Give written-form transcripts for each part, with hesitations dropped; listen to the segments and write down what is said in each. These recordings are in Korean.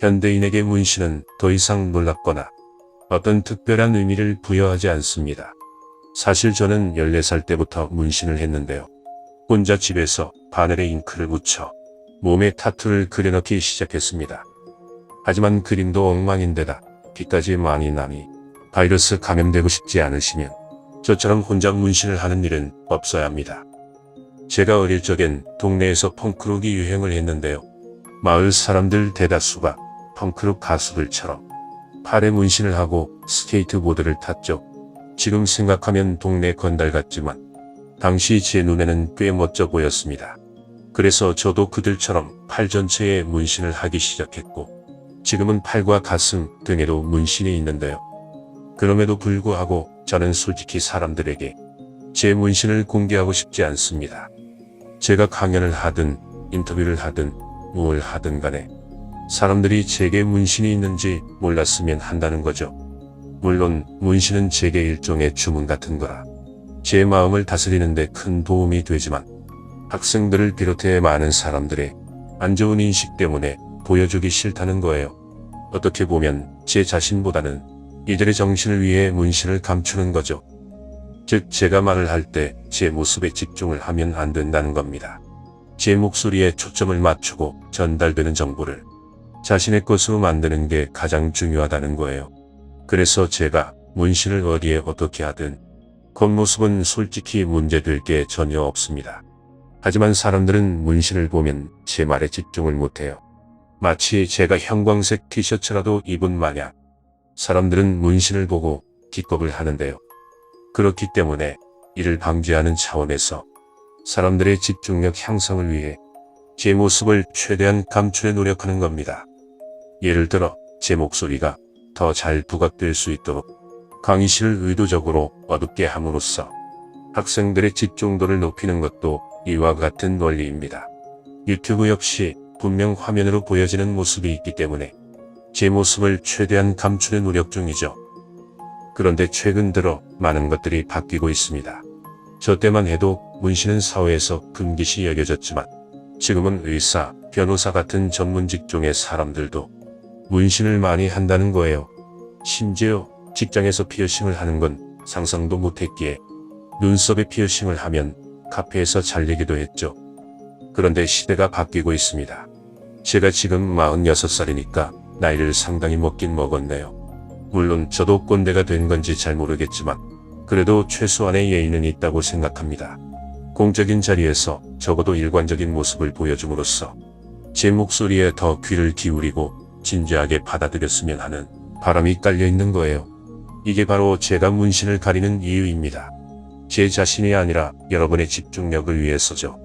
현대인에게 문신은 더 이상 놀랍거나 어떤 특별한 의미를 부여하지 않습니다. 사실 저는 14살 때부터 문신을 했는데요. 혼자 집에서 바늘에 잉크를 묻혀 몸에 타투를 그려넣기 시작했습니다. 하지만 그림도 엉망인데다 피까지 많이 나니 바이러스 감염되고 싶지 않으시면 저처럼 혼자 문신을 하는 일은 없어야 합니다. 제가 어릴 적엔 동네에서 펑크록이 유행을 했는데요. 마을 사람들 대다수가 펑크록 가수들처럼 팔에 문신을 하고 스케이트보드를 탔죠. 지금 생각하면 동네 건달 같지만 당시 제 눈에는 꽤 멋져 보였습니다. 그래서 저도 그들처럼 팔 전체에 문신을 하기 시작했고 지금은 팔과 가슴 등에도 문신이 있는데요. 그럼에도 불구하고 저는 솔직히 사람들에게 제 문신을 공개하고 싶지 않습니다. 제가 강연을 하든 인터뷰를 하든 뭘 하든 간에 사람들이 제게 문신이 있는지 몰랐으면 한다는 거죠. 물론 문신은 제게 일종의 주문 같은 거라 제 마음을 다스리는 데 큰 도움이 되지만 학생들을 비롯해 많은 사람들의 안 좋은 인식 때문에 보여주기 싫다는 거예요. 어떻게 보면 제 자신보다는 이들의 정신을 위해 문신을 감추는 거죠. 즉 제가 말을 할 때 제 모습에 집중을 하면 안 된다는 겁니다. 제 목소리에 초점을 맞추고 전달되는 정보를 자신의 것으로 만드는 게 가장 중요하다는 거예요. 그래서 제가 문신을 어디에 어떻게 하든 겉모습은 솔직히 문제될 게 전혀 없습니다. 하지만 사람들은 문신을 보면 제 말에 집중을 못해요. 마치 제가 형광색 티셔츠라도 입은 마냥 사람들은 문신을 보고 기겁을 하는데요. 그렇기 때문에 이를 방지하는 차원에서 사람들의 집중력 향상을 위해 제 모습을 최대한 감추려 노력하는 겁니다. 예를 들어 제 목소리가 더 잘 부각될 수 있도록 강의실을 의도적으로 어둡게 함으로써 학생들의 집중도를 높이는 것도 이와 같은 원리입니다. 유튜브 역시 분명 화면으로 보여지는 모습이 있기 때문에 제 모습을 최대한 감추려 노력 중이죠. 그런데 최근 들어 많은 것들이 바뀌고 있습니다. 저 때만 해도 문신은 사회에서 금기시 여겨졌지만 지금은 의사, 변호사 같은 전문 직종의 사람들도 문신을 많이 한다는 거예요. 심지어 직장에서 피어싱을 하는 건 상상도 못했기에 눈썹에 피어싱을 하면 카페에서 잘 얘기도 했죠. 그런데 시대가 바뀌고 있습니다. 제가 지금 46살이니까 나이를 상당히 먹긴 먹었네요. 물론 저도 꼰대가 된 건지 잘 모르겠지만 그래도 최소한의 예의는 있다고 생각합니다. 공적인 자리에서 적어도 일관적인 모습을 보여줌으로써 제 목소리에 더 귀를 기울이고 진지하게 받아들였으면 하는 바람이 깔려 있는 거예요. 이게 바로 제가 문신을 가리는 이유입니다. 제 자신이 아니라 여러분의 집중력을 위해서죠.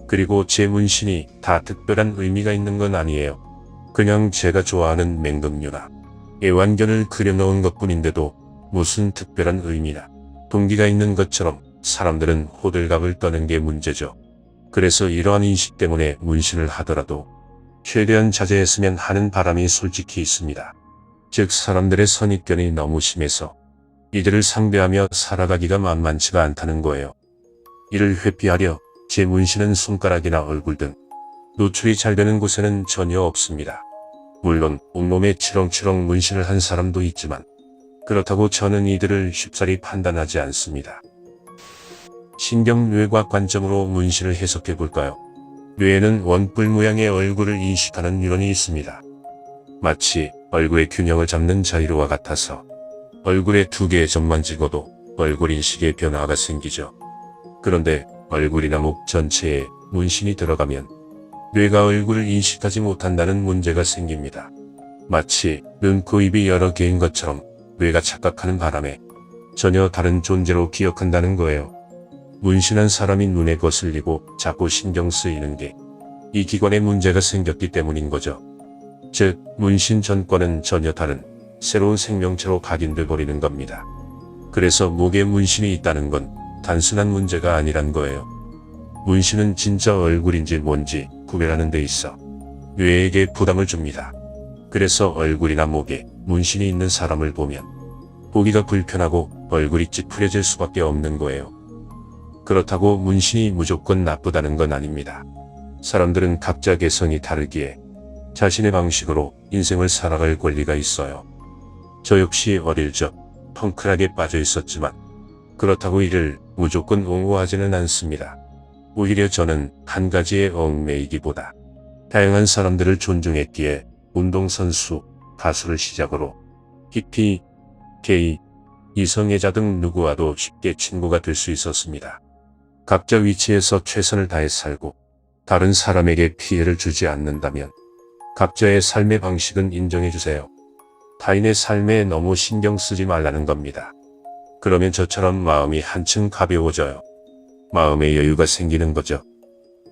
그리고 제 문신이 다 특별한 의미가 있는 건 아니에요. 그냥 제가 좋아하는 맹금류나 애완견을 그려놓은 것뿐인데도 무슨 특별한 의미나 동기가 있는 것처럼 사람들은 호들갑을 떠는 게 문제죠. 그래서 이러한 인식 때문에 문신을 하더라도 최대한 자제했으면 하는 바람이 솔직히 있습니다. 즉 사람들의 선입견이 너무 심해서 이들을 상대하며 살아가기가 만만치가 않다는 거예요. 이를 회피하려 제 문신은 손가락이나 얼굴 등 노출이 잘 되는 곳에는 전혀 없습니다. 물론 온몸에 치렁치렁 문신을 한 사람도 있지만 그렇다고 저는 이들을 쉽사리 판단하지 않습니다. 신경뇌과 관점으로 문신을 해석해 볼까요? 뇌에는 원뿔 모양의 얼굴을 인식하는 뉴런이 있습니다. 마치 얼굴의 균형을 잡는 자이로와 같아서 얼굴에 두 개의 점만 찍어도 얼굴 인식에 변화가 생기죠. 그런데 얼굴이나 목 전체에 문신이 들어가면 뇌가 얼굴을 인식하지 못한다는 문제가 생깁니다. 마치 눈, 코, 입이 여러 개인 것처럼 뇌가 착각하는 바람에 전혀 다른 존재로 기억한다는 거예요. 문신한 사람이 눈에 거슬리고 자꾸 신경 쓰이는 게 이 기관에 문제가 생겼기 때문인 거죠. 즉 문신 전과는 전혀 다른 새로운 생명체로 각인돼 버리는 겁니다. 그래서 목에 문신이 있다는 건 단순한 문제가 아니란 거예요. 문신은 진짜 얼굴인지 뭔지 구별하는 데 있어 뇌에게 부담을 줍니다. 그래서 얼굴이나 목에 문신이 있는 사람을 보면 보기가 불편하고 얼굴이 찌푸려질 수밖에 없는 거예요. 그렇다고 문신이 무조건 나쁘다는 건 아닙니다. 사람들은 각자 개성이 다르기에 자신의 방식으로 인생을 살아갈 권리가 있어요. 저 역시 어릴 적 펑크락에 빠져 있었지만 그렇다고 이를 무조건 옹호하지는 않습니다. 오히려 저는 한 가지에 얽매이기보다 다양한 사람들을 존중했기에 운동선수, 가수를 시작으로 히피, 게이, 이성애자 등 누구와도 쉽게 친구가 될 수 있었습니다. 각자 위치에서 최선을 다해 살고 다른 사람에게 피해를 주지 않는다면 각자의 삶의 방식은 인정해주세요. 타인의 삶에 너무 신경 쓰지 말라는 겁니다. 그러면 저처럼 마음이 한층 가벼워져요. 마음의 여유가 생기는 거죠.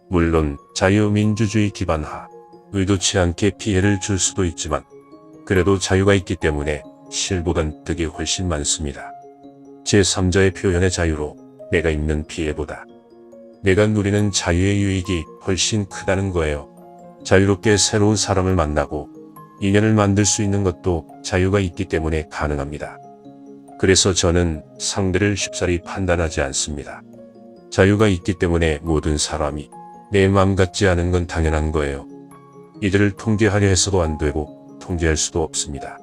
물론 자유민주주의 기반하 의도치 않게 피해를 줄 수도 있지만 그래도 자유가 있기 때문에 실보단 득이 훨씬 많습니다. 제3자의 표현의 자유로 내가 입는 피해보다 내가 누리는 자유의 유익이 훨씬 크다는 거예요. 자유롭게 새로운 사람을 만나고 인연을 만들 수 있는 것도 자유가 있기 때문에 가능합니다. 그래서 저는 상대를 쉽사리 판단하지 않습니다. 자유가 있기 때문에 모든 사람이 내 마음 같지 않은 건 당연한 거예요. 이들을 통제하려 해서도 안 되고 통제할 수도 없습니다.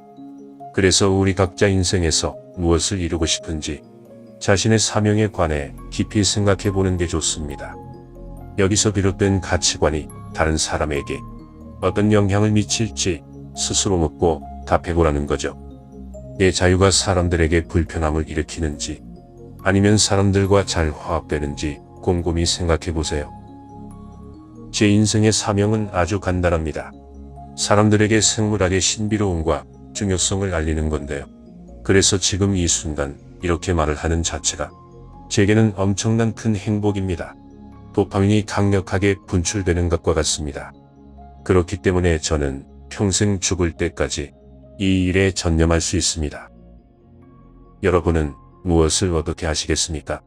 그래서 우리 각자 인생에서 무엇을 이루고 싶은지 자신의 사명에 관해 깊이 생각해 보는 게 좋습니다. 여기서 비롯된 가치관이 다른 사람에게 어떤 영향을 미칠지 스스로 묻고 답해보라는 거죠. 내 자유가 사람들에게 불편함을 일으키는지 아니면 사람들과 잘 화합되는지 곰곰이 생각해 보세요. 제 인생의 사명은 아주 간단합니다. 사람들에게 생물학의 신비로움과 중요성을 알리는 건데요. 그래서 지금 이 순간 이렇게 말을 하는 자체가 제게는 엄청난 큰 행복입니다. 도파민이 강력하게 분출되는 것과 같습니다. 그렇기 때문에 저는 평생 죽을 때까지 이 일에 전념할 수 있습니다. 여러분은 무엇을 어떻게 하시겠습니까?